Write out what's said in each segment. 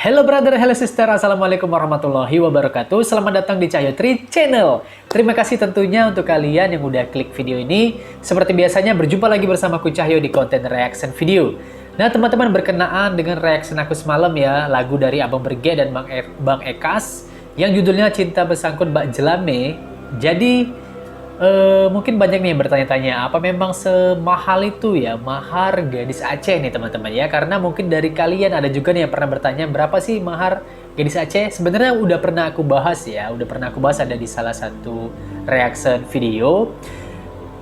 Hello brother, hello sister, assalamualaikum warahmatullahi wabarakatuh. Selamat datang di Cahyo Tri Channel. Terima kasih tentunya untuk kalian yang udah klik video ini. Seperti biasanya berjumpa lagi bersamaku Cahyo di konten reaction video. Nah teman-teman, berkenaan dengan reaction aku semalam ya, lagu dari Abang Berge dan Bang Ekas yang judulnya Cinta Bersangkut Bak Jelame. Jadi mungkin banyak nih yang bertanya-tanya, apa memang semahal itu ya mahar gadis Aceh nih teman-teman ya? Karena mungkin dari kalian ada juga nih yang pernah bertanya, berapa sih mahar gadis Aceh? Sebenarnya udah pernah aku bahas ya, ada di salah satu reaction video.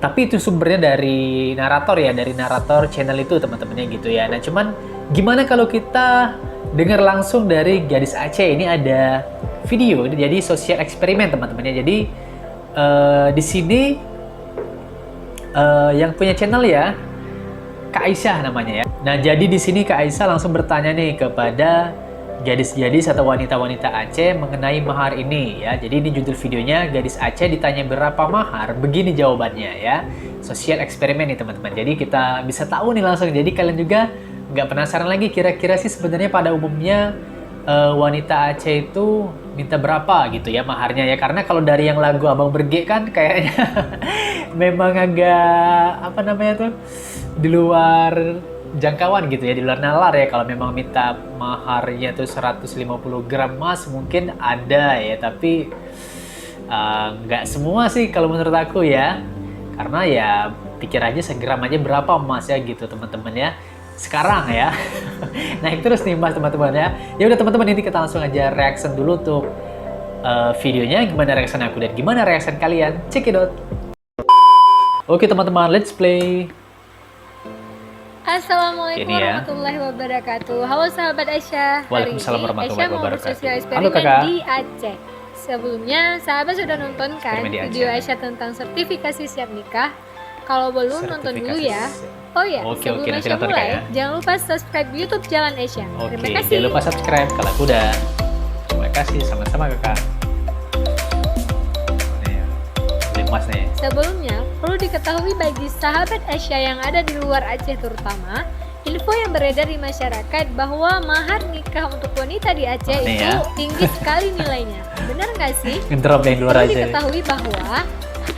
Tapi itu sumbernya dari narator ya, dari narator channel itu teman-temannya gitu ya. Nah cuman gimana kalau kita dengar langsung dari gadis Aceh? Ini ada video, jadi sosial eksperimen teman-temannya. Jadi di sini yang punya channel ya Kak Aisyah namanya ya. Nah jadi di sini Kak Aisyah langsung bertanya nih kepada gadis-gadis atau wanita-wanita Aceh mengenai mahar ini ya. Jadi ini judul videonya, gadis Aceh ditanya berapa mahar, begini jawabannya ya. Sosial eksperimen nih teman-teman. Jadi kita bisa tahu nih langsung. Jadi kalian juga nggak penasaran lagi kira-kira sih sebenarnya pada umumnya wanita Aceh itu minta berapa gitu ya maharnya ya. Karena kalau dari yang lagu Abang Berge kan kayaknya memang agak apa namanya tuh di luar jangkauan gitu ya, di luar nalar ya. Kalau memang minta maharnya tuh 150 gram emas mungkin ada ya, tapi nggak semua sih kalau menurut aku ya. Karena ya pikir aja segram aja berapa emas ya gitu teman-teman ya sekarang ya. Naik terus nih mas teman-teman ya. Ya udah teman-teman, ini kita langsung aja reaction dulu untuk videonya, gimana reaction aku dan gimana reaction kalian. Check it out. Oke teman-teman, let's play. Assalamualaikum Ini ya. warahmatullahi wabarakatuh. Halo sahabat Aisyah. Waalaikumsalam warahmatullahi Aisyah mau wabarakatuh. bersosial Halo, eksperimen Kakak. di Aceh. Sebelumnya sahabat sudah nonton kan Eksperimen di Aceh. video Aisyah tentang sertifikasi siap nikah? Kalau belum nonton dulu ya. Oh ya, Oke, sebelum nanti Aisyah nonton, Kak, mulai, ya. jangan lupa subscribe YouTube Jalan Aisyah. Oke, Terima kasih. jangan lupa subscribe kalau aku udah. Terima kasih, sama-sama kakak. Nih, mas nih. Sebelumnya, perlu diketahui bagi sahabat Aisyah yang ada di luar Aceh terutama, info yang beredar di masyarakat bahwa mahar nikah untuk wanita di Aceh Nih itu ya. tinggi sekali nilainya. Benar nggak sih? Ngedrop yang di luar Perlu aja. diketahui bahwa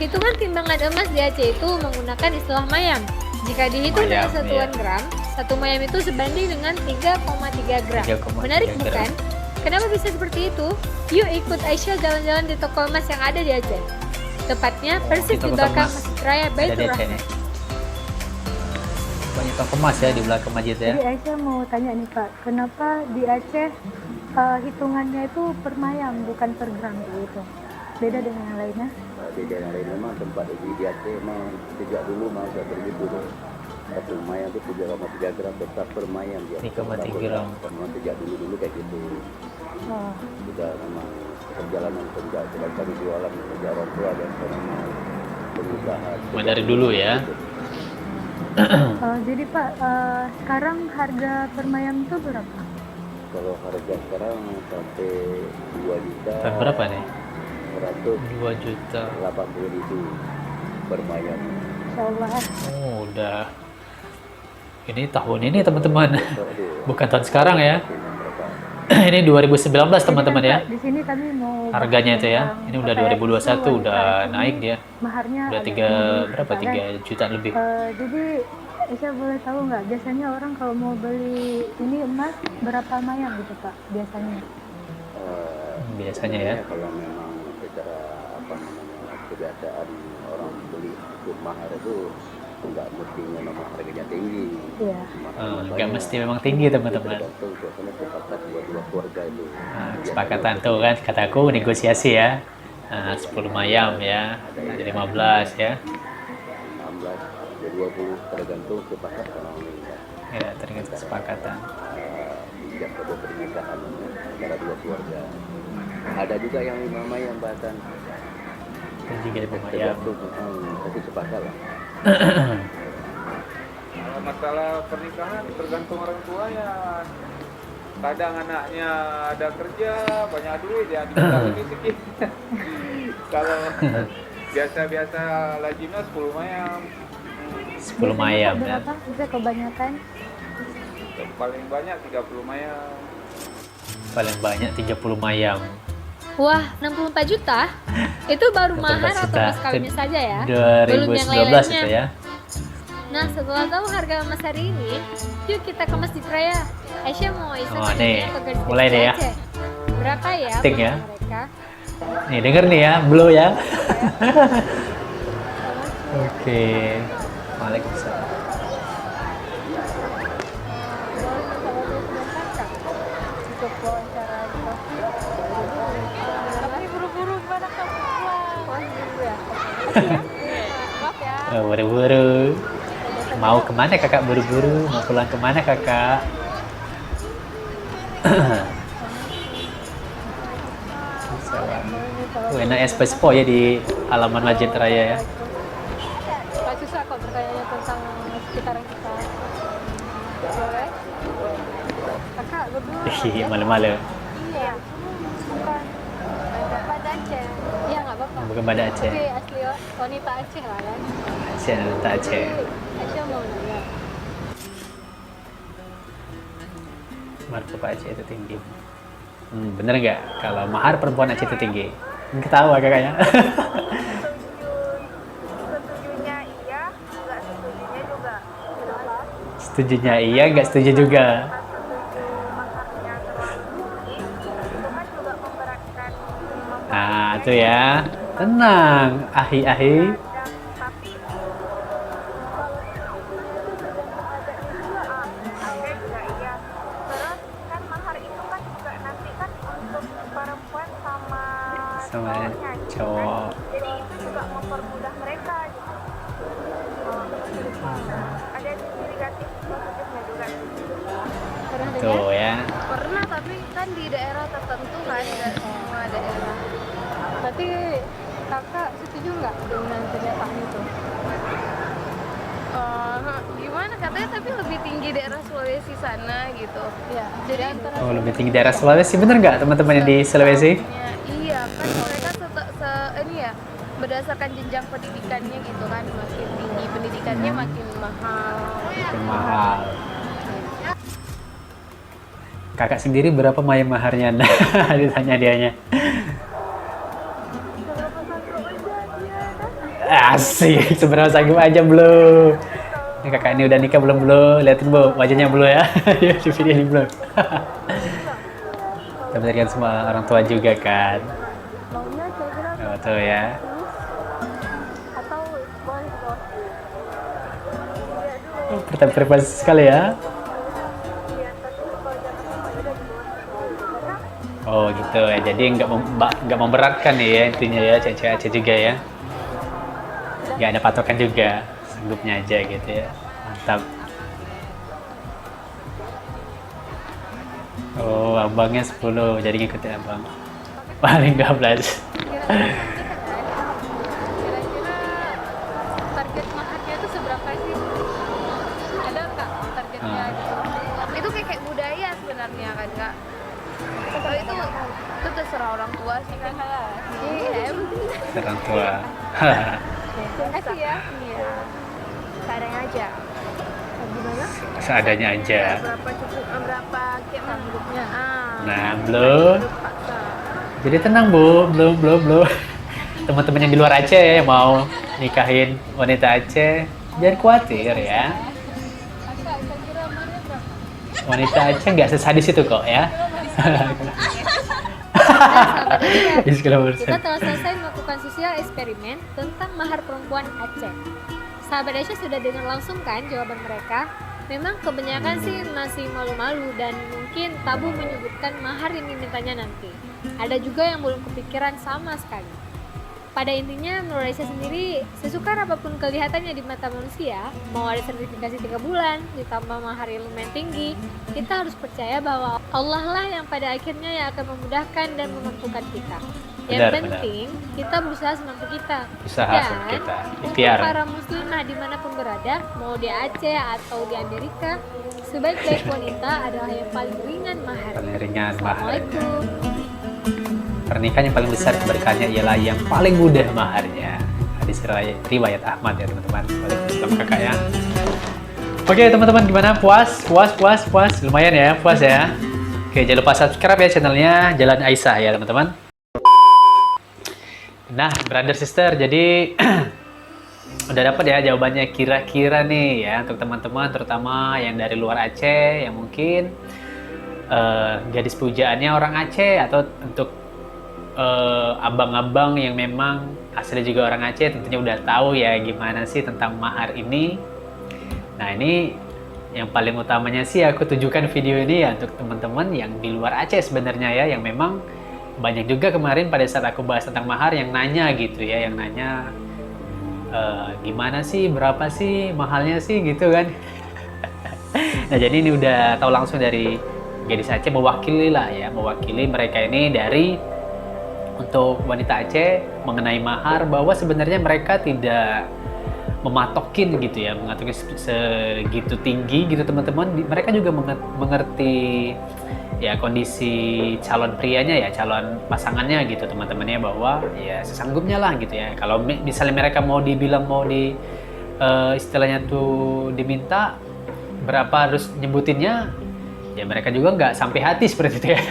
hitungan timbangan emas di Aceh itu menggunakan istilah mayam. Jika dihitung dengan Mayam, satuan iya. gram, satu mayam itu sebanding dengan 3,3 gram. 3,3 Menarik gram. bukan? Kenapa bisa seperti itu? Yuk ikut Aisyah jalan-jalan di toko emas yang ada di Aceh. Tepatnya persis toko di belakang emas. Masjid Raya Ada Baitur di Aceh Rahman. nih. Banyak toko emas ya di belakang masjid ya. Jadi Aisyah mau tanya nih Pak, kenapa di Aceh hitungannya itu per mayam bukan per gram gitu? Beda dengan yang lainnya? Di daerah lain memang tempat di Aceh memang sejak dulu memang sudah begitu. Satu mayam itu 3,3 gram tetap per mayam dia. 3,3 gram. Memang sejak dulu kayak gitu. Oh, Sudah memang perjalanan sejak kami jualan kerja orang tua dan memang pengusaha. Mulai dari dulu ya. jadi Pak, sekarang harga per mayam itu berapa? Kalau harga sekarang sampai 2 juta. Tahun berapa nih? 180 2 juta. ribu per mayam. Insya Allah. Oh, udah. Ini tahun ini teman-teman. Bukan tahun sekarang ya. Ini 2019 teman-teman ya. Di sini kami mau Harganya itu ya. tentang Ini udah PPS 2021 itu, udah wanita naik ini dia. Maharnya Udah agak 3 tinggi, berapa? misalkan. 3 juta lebih. Jadi Aisyah boleh tahu nggak, biasanya orang kalau mau beli ini emas berapa mayam gitu Pak biasanya? Biasanya ya. Kalau memang secara apa namanya kebiasaan orang beli ikut mahar itu nggak mestinya memang harganya tinggi. Iya. Nggak mesti memang tinggi teman-teman. Tergantung suasana sepakat dua keluarga itu. Nah, kesepakatan tuh kan kataku negosiasi ya. 10 mayam ya, ada 15 ya. 16 ada 20 tergantung sepakat orang meninggal. Ya, tergantung kesepakatan. Sejak pada pernikahan antara dua keluarga. Ada juga yang 5 mayam bahkan. Dan juga 5 mayam. Tergantung, tapi sepakat lah. Kalau masalah pernikahan tergantung orang tua ya. Kadang anaknya ada kerja, banyak duit ya diminta lebih sedikit. Kalau biasa-biasa lajimnya 10 mayam. 10 mayam ya. Berapa? Bisa kebanyakan? Paling banyak 30 mayam. Paling banyak 30 mayang. Wah, 64 juta? Itu baru 14 mahar atau juta. mas kawinnya saja ya? 2019 Belum yang lain-lainnya. itu ya. Nah, setelah tahu harga emas hari ini, yuk kita ke Masjid Raya. Aisyah mau Aisyah Oh, tanya nih. ke gadis Mulai deh ya. Aceh. Berapa ya Ting ya. mahar mereka? Nih denger nih ya, blow ya. Oke. Waalaikumsalam. Untuk wawancara gitu. Tapi buru-buru gimana kamu pulang? Pulang dulu ya. Maaf ya. Oh, buru-buru. Mau kemana kakak buru-buru? Mau pulang kemana kakak? Enak espresso ya di halaman Masjid Raya ya. Gak susah kok bertanya tentang sekitaran kita. Boleh? Kakak berdua. Ih, malu-malu. Iya. Bukan. Pada Aceh. Iya nggak apa-apa. Bukan pada Aceh. Tapi asli wanita Aceh lah kan. Aceh tak Aceh. Aisyah mau nanya. Martabat Aceh itu tinggi. Bener nggak kalau mahar perempuan Aceh itu tinggi? Ketawa kakaknya. Setujunya iya, nggak setujunya juga. Kenapa? Setujunya iya, nggak setuju juga. Setuju maharnya terlalu tinggi, itu kan juga memberatkan Nah, itu ya. Tenang, ahi-ahi. tapi kalau itu tergantung adatnya juga ada juga iya. Terus kan mahar itu kan juga nanti kan untuk perempuan sama Sama cowoknya gitu cowok. kan. Jadi itu juga mempermudah mereka gitu. Ada sisi negatif positifnya juga. Pernah Tuh ya. Pernah, tapi kan di daerah tertentu kan, nggak semua daerah. Berarti kakak setuju nggak dengan pernyataan itu? Gimana katanya, tapi lebih tinggi daerah Sulawesi sana gitu. Iya. Jadi antara Oh, lebih tinggi daerah Sulawesi. Bener nggak teman-teman yang di Sulawesi? iya kan mereka ini ya berdasarkan jenjang pendidikannya gitu kan, makin tinggi pendidikannya makin mahal. Makin mahal. Kakak sendiri berapa mayang maharnya? Ditanya dianya. Asik, seberapa sanggup aja belum? Ini kakak ini udah nikah belum Liatin bu, wajahnya belum ya? Di video ini belum. Tapi kan semua orang tua juga kan. Maunya kira-kira Oh, tuh ya. atau boleh bos? Iya dulu. Pertanyaan privasi sekali ya. Iya, tapi kalau jangan sama udah di bawah. Oh gitu ya. Jadi nggak memberatkan ya intinya ya, cewek-cewek Aceh juga ya. Nggak ada patokan juga, sanggupnya aja gitu ya. Mantap. Oh, abangnya 10, jadi ngikutin abang. Paling 12. Kira-kira target maharnya itu seberapa sih? Ada nggak targetnya gitu? Itu kayak budaya sebenarnya kan kak. Kalau itu terserah orang tua sih kan. Iya. Orang tua. Terima kasih ya. Iya. Seadanya aja. Gimana? Seadanya aja. Berapa cukup? Berapa kayak manggupnya? Nah, belum. Jadi tenang bu, belum. Teman-teman yang di luar Aceh yang mau nikahin wanita Aceh, jangan khawatir ya. Kakak, kira-kira maharnya berapa? Wanita Aceh nggak sesadis itu kok ya. Sahabat Aisyah, kita telah selesai melakukan sosial eksperimen tentang mahar perempuan Aceh. Sahabat Aisyah sudah dengar langsung kan jawaban mereka? Memang kebanyakan sih masih malu-malu dan mungkin tabu menyebutkan mahar yang dimintanya nanti. Ada juga yang belum kepikiran sama sekali. Pada intinya, menurut Aisyah sendiri, sesukar apapun kelihatannya di mata manusia, mau ada sertifikasi 3 bulan, ditambah mahar yang lumayan tinggi, kita harus percaya bahwa Allah lah yang pada akhirnya yang akan memudahkan dan memampukan kita. Yang Benar, penting, kita berusaha semampu kita. Usaha Dan semampu kita, untuk ikhtiar. para muslimah dimanapun berada, mau di Aceh atau di Amerika, sebaik-baik wanita adalah yang paling ringan mahar. Paling ringan maharnya. Assalamualaikum. Pernikahan yang paling besar keberkahannya ialah yang paling mudah maharnya. Hadis riwayat Ahmad ya teman-teman. Waalaikumsalam kakak ya. Oke teman-teman, gimana? Puas? Lumayan ya, puas ya. Oke, jangan lupa subscribe ya channelnya Jalan Aisyah ya teman-teman. Nah, brother sister, jadi udah dapat ya jawabannya kira-kira nih ya untuk teman-teman terutama yang dari luar Aceh yang mungkin gadis pujaannya orang Aceh atau untuk abang-abang yang memang asli juga orang Aceh tentunya udah tahu ya gimana sih tentang mahar ini. Nah, ini yang paling utamanya sih aku tunjukkan video ini ya untuk teman-teman yang di luar Aceh sebenarnya ya, yang memang banyak juga kemarin pada saat aku bahas tentang mahar yang nanya gitu ya, yang nanya gimana sih, berapa sih mahalnya sih gitu kan. Nah, jadi ini udah tahu langsung dari gadis Aceh mewakili mereka ini dari untuk wanita Aceh mengenai mahar, bahwa sebenarnya mereka tidak mematokin gitu ya, mengatokin segitu tinggi gitu teman-teman. Mereka juga mengerti ya kondisi calon prianya ya, calon pasangannya gitu teman-temannya, bahwa ya sesanggupnya lah gitu ya. Kalau misalnya mereka mau dibilang istilahnya tuh diminta berapa harus nyebutinnya, ya mereka juga nggak sampai hati seperti itu ya.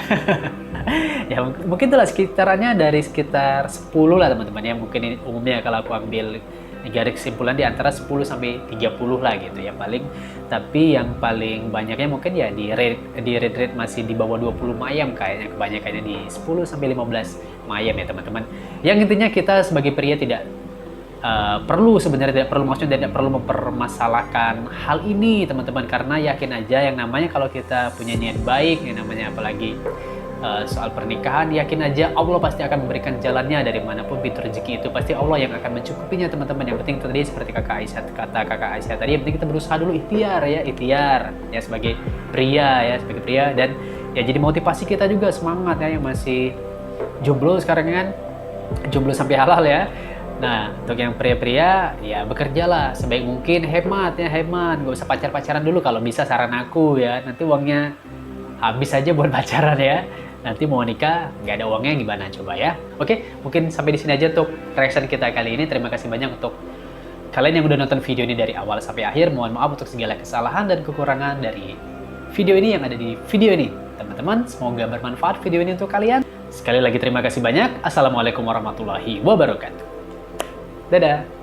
Ya mungkin itulah sekitarannya dari sekitar 10 lah teman-teman ya, mungkin ini umumnya kalau aku ambil garis kesimpulan di antara 10 sampai 30 lah gitu ya paling. Tapi yang paling banyaknya mungkin ya di rate masih di bawah 20 mayam kayaknya, kebanyakannya di 10 sampai 15 mayam ya teman-teman. Yang intinya kita sebagai pria tidak maksudnya tidak perlu mempermasalahkan hal ini teman-teman, karena yakin aja yang namanya kalau kita punya niat baik, yang namanya apalagi soal pernikahan, yakin aja Allah pasti akan memberikan jalannya. Dari manapun pintu rezeki itu pasti Allah yang akan mencukupinya teman-teman. Yang penting tadi seperti kata kakak Aisyah tadi, yang penting kita berusaha dulu, ikhtiar ya sebagai pria dan ya jadi motivasi kita juga semangat ya yang masih jomblo sekarang kan, jomblo sampai halal ya. Nah, untuk yang pria-pria ya bekerjalah sebaik mungkin, hemat, nggak usah pacaran dulu kalau bisa, saran aku ya. Nanti uangnya habis aja buat pacaran ya. Nanti mau nikah nggak ada uangnya gimana coba ya. Oke, mungkin sampai di sini aja untuk reaction kita kali ini. Terima kasih banyak untuk kalian yang udah nonton video ini dari awal sampai akhir. Mohon maaf untuk segala kesalahan dan kekurangan dari video ini yang ada di video ini. Teman-teman, semoga bermanfaat video ini untuk kalian. Sekali lagi terima kasih banyak. Assalamualaikum warahmatullahi wabarakatuh. Dadah.